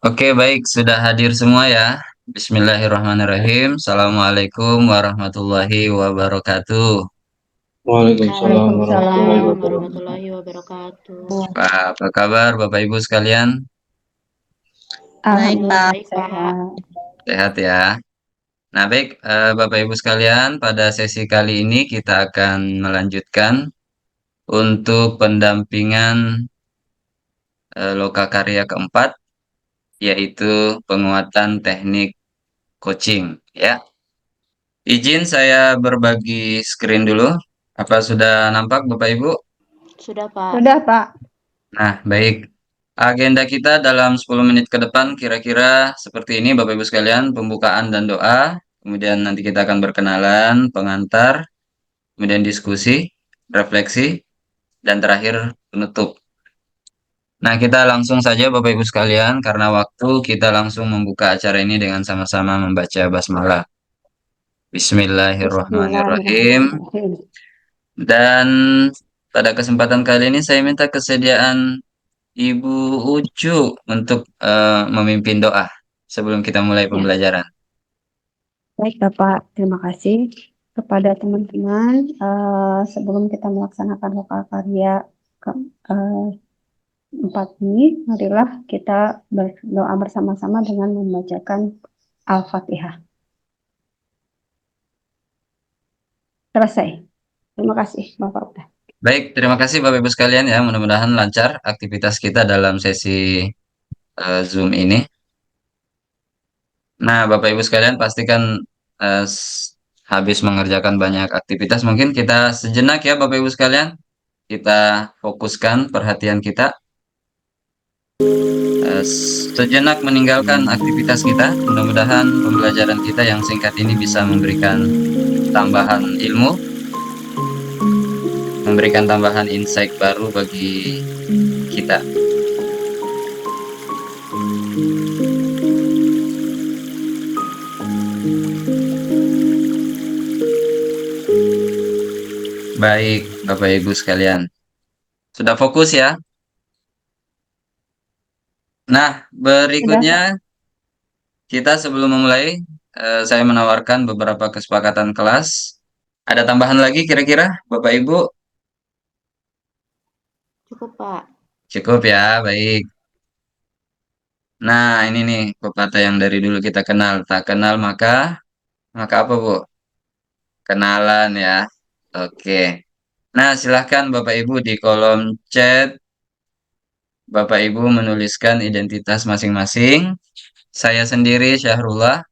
Oke, baik, sudah hadir semua ya. Bismillahirrahmanirrahim. Assalamualaikum warahmatullahi wabarakatuh. Waalaikumsalam warahmatullahi Waalaikumsalam wabarakatuh. warahmatullahi wabarakatuh. Apa kabar Bapak Ibu sekalian? Baik, Pak. Baik, Pak. Sehat. Sehat ya. Nah, baik, Bapak Ibu sekalian, pada sesi kali ini kita akan melanjutkan untuk pendampingan lokakarya keempat, yaitu penguatan teknik coaching. Ya, izin saya berbagi screen dulu. Apa sudah nampak Bapak Ibu? Sudah, Pak. Sudah, Pak. Nah, baik. Agenda kita dalam 10 menit ke depan kira-kira seperti ini Bapak Ibu sekalian, pembukaan dan doa, kemudian nanti kita akan berkenalan, pengantar, kemudian diskusi, refleksi, dan terakhir penutup. Nah, kita langsung saja Bapak Ibu sekalian, karena waktu kita langsung membuka acara ini dengan sama-sama membaca basmalah. Bismillahirrahmanirrahim. Bismillahirrahmanirrahim. Dan pada kesempatan kali ini saya minta kesediaan Ibu Ucu untuk memimpin doa sebelum kita mulai Ya, pembelajaran. baik, Bapak. Terima kasih kepada teman-teman. Sebelum kita melaksanakan lokal karya keempat ini, marilah kita berdoa bersama-sama dengan membacakan Al-Fatihah. Selesai. Terima kasih, Bapak. Baik, terima kasih Bapak Ibu sekalian ya. Mudah-mudahan lancar aktivitas kita dalam sesi Zoom ini. Nah, Bapak Ibu sekalian pastikan habis mengerjakan banyak aktivitas, mungkin kita sejenak ya Bapak Ibu sekalian, kita fokuskan perhatian kita, sejenak meninggalkan aktivitas kita. Mudah-mudahan pembelajaran kita yang singkat ini bisa memberikan tambahan ilmu, memberikan tambahan insight baru bagi kita. Baik, Bapak Ibu sekalian. Sudah fokus ya? Nah, Sudah, berikutnya Pak. kita sebelum memulai, saya menawarkan beberapa kesepakatan kelas. Ada tambahan lagi kira-kira, Bapak Ibu? Cukup, Pak. Cukup ya, baik. Nah, ini nih pepatah yang dari dulu kita kenal. Tak kenal maka apa, Bu? Kenalan ya. Oke. Nah, silahkan Bapak Ibu di kolom chat, Bapak Ibu menuliskan identitas masing-masing. Saya sendiri Syahrullah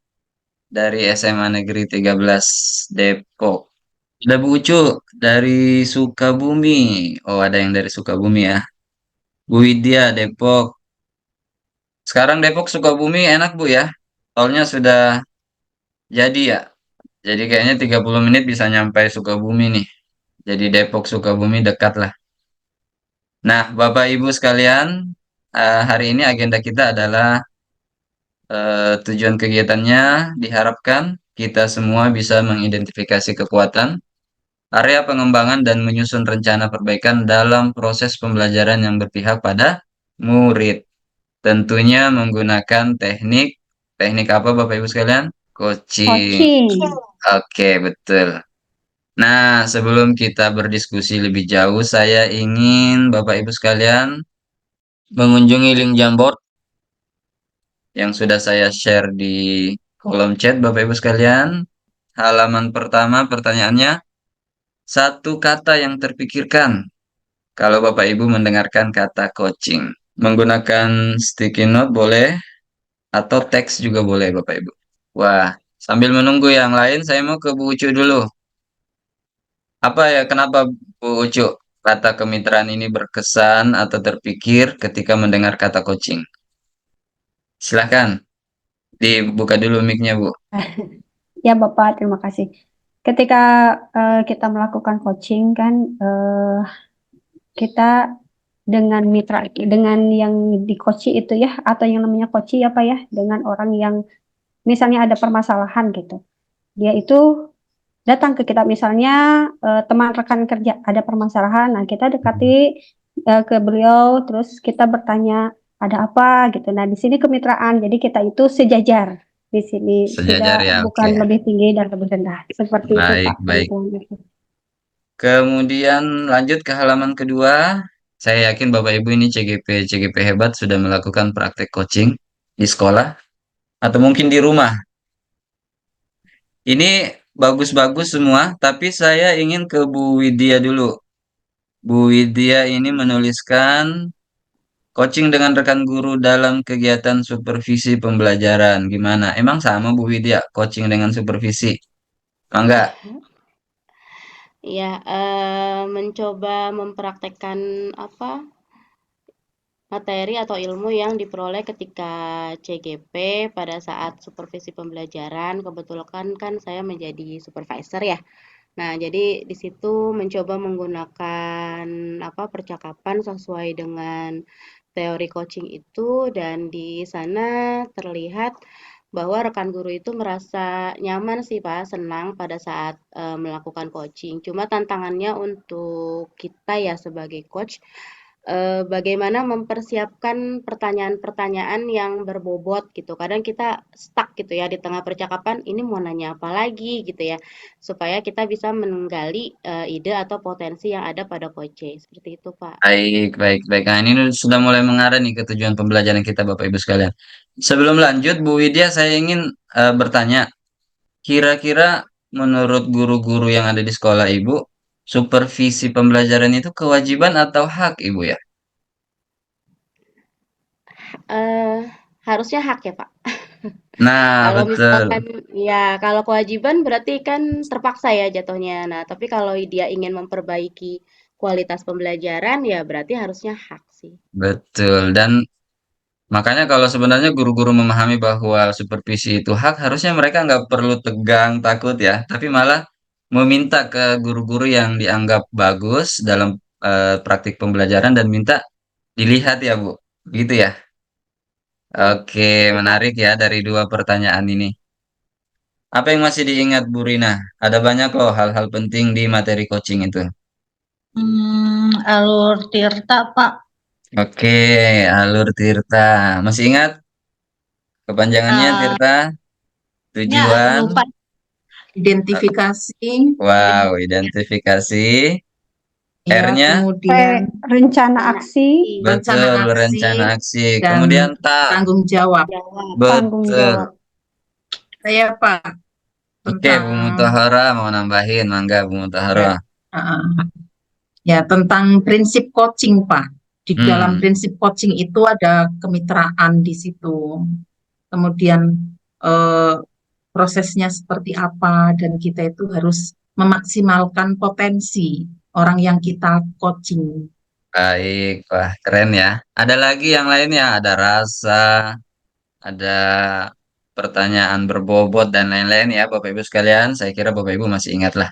dari SMA Negeri 13 Depok. Ada Bu Ucu dari Sukabumi. Oh, ada yang dari Sukabumi ya. Bu Widya Depok. Sekarang Depok Sukabumi enak Bu ya. Tolnya sudah jadi ya. Jadi kayaknya 30 menit bisa nyampe Sukabumi nih. Jadi Depok Sukabumi dekat lah. Nah, Bapak Ibu sekalian, hari ini agenda kita adalah tujuan kegiatannya diharapkan kita semua bisa mengidentifikasi kekuatan, area pengembangan dan menyusun rencana perbaikan dalam proses pembelajaran yang berpihak pada murid. Tentunya menggunakan teknik, teknik apa Bapak Ibu sekalian? Coaching. Coaching. Oke, betul. Nah, sebelum kita berdiskusi lebih jauh, saya ingin Bapak Ibu sekalian mengunjungi link Jamboard yang sudah saya share di kolom chat Bapak Ibu sekalian. Halaman pertama pertanyaannya, satu kata yang terpikirkan kalau Bapak Ibu mendengarkan kata coaching. Menggunakan sticky note boleh atau teks juga boleh Bapak Ibu. Wah, sambil menunggu yang lain saya mau ke Bu Ucu dulu. Apa ya, kenapa Bu Ucu kata kemitraan ini berkesan atau terpikir ketika mendengar kata coaching? Silahkan dibuka dulu mic-nya Bu. Ya, Bapak, terima kasih. Ketika kita melakukan coaching kan, kita dengan mitra, dengan yang di coaching itu ya, atau yang namanya coaching apa ya, dengan orang yang misalnya ada permasalahan gitu. Dia itu datang ke kita, misalnya teman rekan kerja ada permasalahan, nah kita dekati ke beliau, terus kita bertanya, ada apa gitu. Nah, di sini kemitraan. Jadi kita itu sejajar di sini, Sejajar tidak ya, bukan oke. lebih tinggi dan lebih rendah. Seperti itu Baik, Pak baik. penentuan itu. Kemudian lanjut ke halaman kedua. Saya yakin Bapak Ibu ini CGP hebat sudah melakukan praktek coaching di sekolah atau mungkin di rumah. Ini bagus-bagus semua, tapi saya ingin ke Bu Widya dulu. Bu Widya ini menuliskan coaching dengan rekan guru dalam kegiatan supervisi pembelajaran. Gimana? Emang sama Bu Widya, coaching dengan supervisi? Enggak. Ya, mencoba mempraktekkan apa materi atau ilmu yang diperoleh ketika CGP pada saat supervisi pembelajaran. Kebetulan kan saya menjadi supervisor ya. Nah, jadi di situ mencoba menggunakan percakapan sesuai dengan teori coaching itu dan di sana terlihat bahwa rekan guru itu merasa nyaman sih Pak, senang pada saat melakukan coaching. Cuma tantangannya untuk kita ya sebagai coach bagaimana mempersiapkan pertanyaan-pertanyaan yang berbobot gitu. Kadang kita stuck gitu ya di tengah percakapan, ini mau nanya apa lagi gitu ya, supaya kita bisa menggali ide atau potensi yang ada pada coaching. Seperti itu, Pak. Baik, baik, baik. Nah, ini sudah mulai mengarah nih ke tujuan pembelajaran kita, Bapak Ibu sekalian. Sebelum lanjut, Bu Widya, saya ingin bertanya, kira-kira menurut guru-guru yang ada di sekolah Ibu, supervisi pembelajaran itu kewajiban atau hak Ibu ya? Eh, harusnya hak ya, Pak. Nah, Kalau betul, misalkan ya kalau kewajiban berarti kan terpaksa ya jatuhnya. Nah, tapi kalau dia ingin memperbaiki kualitas pembelajaran ya berarti harusnya hak sih. betul. Dan makanya kalau sebenarnya guru-guru memahami bahwa supervisi itu hak, harusnya mereka nggak perlu tegang, takut ya, tapi malah meminta ke guru-guru yang dianggap bagus dalam praktik pembelajaran dan minta dilihat ya, Bu. Gitu ya. Ya, Oke, betul, Pak. menarik ya dari dua pertanyaan ini. Apa yang masih diingat Bu Rina? Ada banyak loh hal-hal penting di materi coaching itu. Alur Tirta, Pak. Oke, alur Tirta. Masih ingat kepanjangannya Eh, Tirta? ya, Tujuan? lupa identifikasi, Wow, identifikasi. ya, R-nya? Eh, kemudian rencana Karena aksi, rencana betul, aksi rencana aksi. dan Kemudian ta, tanggung jawab. jawab. tanggung betul. jawab. Saya, Pak, Oke, Bu tentang Mutahara mau nambahin, mangga Bu Mutahara. ya, eh, ya tentang prinsip coaching, Pak. Di dalam Hmm, prinsip coaching itu ada kemitraan di situ. Kemudian eh, prosesnya seperti apa dan kita itu harus memaksimalkan potensi orang yang kita coaching. baik, wah keren ya. Ada lagi yang lainnya, ada rasa, ada pertanyaan berbobot dan lain-lain ya Bapak Ibu sekalian. Saya kira Bapak Ibu masih ingat lah.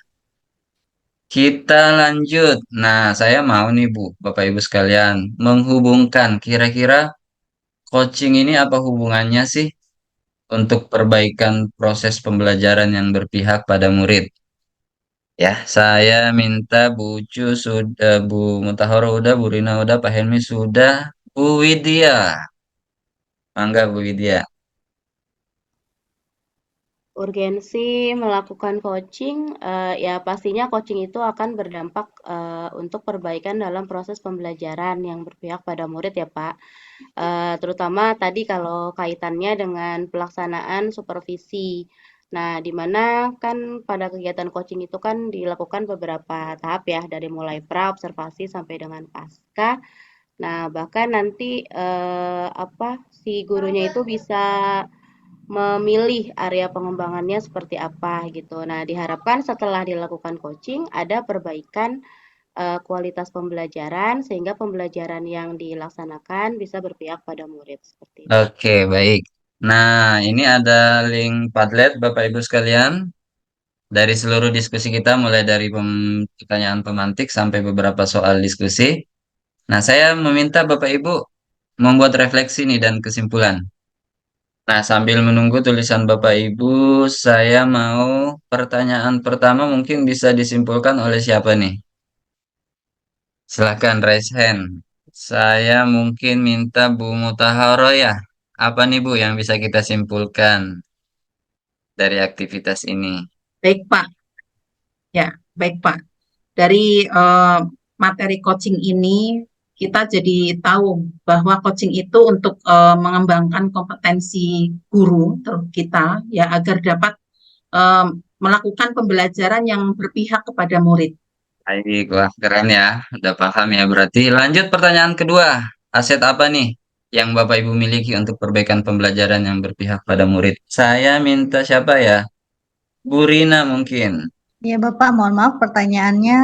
Kita lanjut. Nah, saya mau nih Bu, Bapak Ibu sekalian, menghubungkan kira-kira coaching ini apa hubungannya sih untuk perbaikan proses pembelajaran yang berpihak pada murid? Ya, saya minta Bu Cu sudah, Bu Mutahara udah, Bu Rina udah, Pak Helmi sudah, Bu Widya. Mangga Bu Widya. Urgensi melakukan coaching, ya pastinya coaching itu akan berdampak untuk perbaikan dalam proses pembelajaran yang berpihak pada murid ya Pak. Terutama tadi kalau kaitannya dengan pelaksanaan supervisi. Nah, di mana kan pada kegiatan coaching itu kan dilakukan beberapa tahap ya, dari mulai pra, observasi sampai dengan pasca. Nah, bahkan nanti si gurunya itu bisa memilih area pengembangannya seperti apa gitu. Nah, diharapkan setelah dilakukan coaching ada perbaikan kualitas pembelajaran sehingga pembelajaran yang dilaksanakan bisa berpihak pada murid seperti itu. Oke, baik. Nah, ini ada link Padlet Bapak Ibu sekalian. Dari seluruh diskusi kita, mulai dari pertanyaan pemantik sampai beberapa soal diskusi. Nah, saya meminta Bapak Ibu membuat refleksi nih dan kesimpulan. Nah, sambil menunggu tulisan Bapak Ibu, saya mau pertanyaan pertama mungkin bisa disimpulkan oleh siapa nih? Silahkan raise hand. Saya mungkin minta Bu Mutaharo ya. Apa nih Bu yang bisa kita simpulkan dari aktivitas ini? Baik, Pak. Ya, baik, Pak. Dari materi coaching ini, kita jadi tahu bahwa coaching itu untuk mengembangkan kompetensi guru kita ya agar dapat eh, melakukan pembelajaran yang berpihak kepada murid. Baik, wah keren ya. Udah paham ya berarti. Lanjut pertanyaan kedua. Aset apa nih yang Bapak Ibu miliki untuk perbaikan pembelajaran yang berpihak pada murid? Saya minta siapa ya? Bu Rina mungkin. Ya Bapak, mohon maaf pertanyaannya.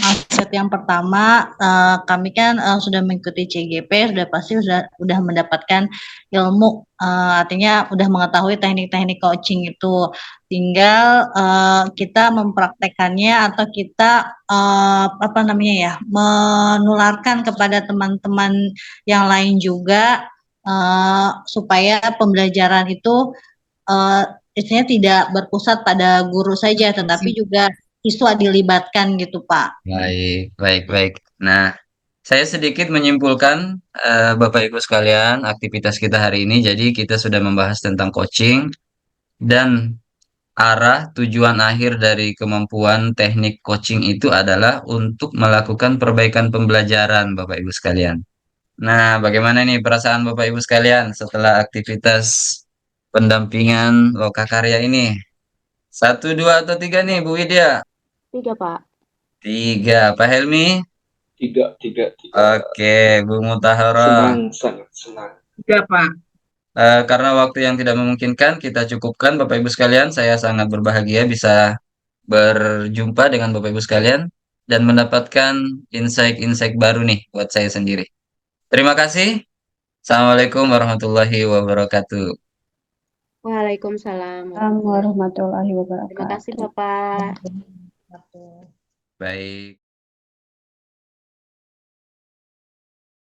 Aset yang pertama, kami kan sudah mengikuti CGP, sudah pasti sudah mendapatkan ilmu, artinya sudah mengetahui teknik-teknik coaching itu. Tinggal kita mempraktekannya atau kita menularkan kepada teman-teman yang lain juga supaya pembelajaran itu istilahnya tidak berpusat pada guru saja, tetapi juga siswa dilibatkan gitu, Pak. Baik, baik, baik. Nah, saya sedikit menyimpulkan Bapak Ibu sekalian aktivitas kita hari ini. Jadi kita sudah membahas tentang coaching dan arah tujuan akhir dari kemampuan teknik coaching itu adalah untuk melakukan perbaikan pembelajaran Bapak Ibu sekalian. Nah, bagaimana nih perasaan Bapak Ibu sekalian setelah aktivitas pendampingan lokakarya ini? Satu, dua, atau tiga nih Bu Widya? 3, Pak. Tiga. Pak Helmi? Tiga. Oke, Bu Mutahara. Sangat senang. Ya, Pak. Karena waktu yang tidak memungkinkan, kita cukupkan Bapak Ibu sekalian. Saya sangat berbahagia bisa berjumpa dengan Bapak Ibu sekalian dan mendapatkan insight-insight baru nih buat saya sendiri. Terima kasih. Assalamualaikum warahmatullahi wabarakatuh. Waalaikumsalam Assalamualaikum warahmatullahi Terima kasih, wabarakatuh. Bapak. Baik.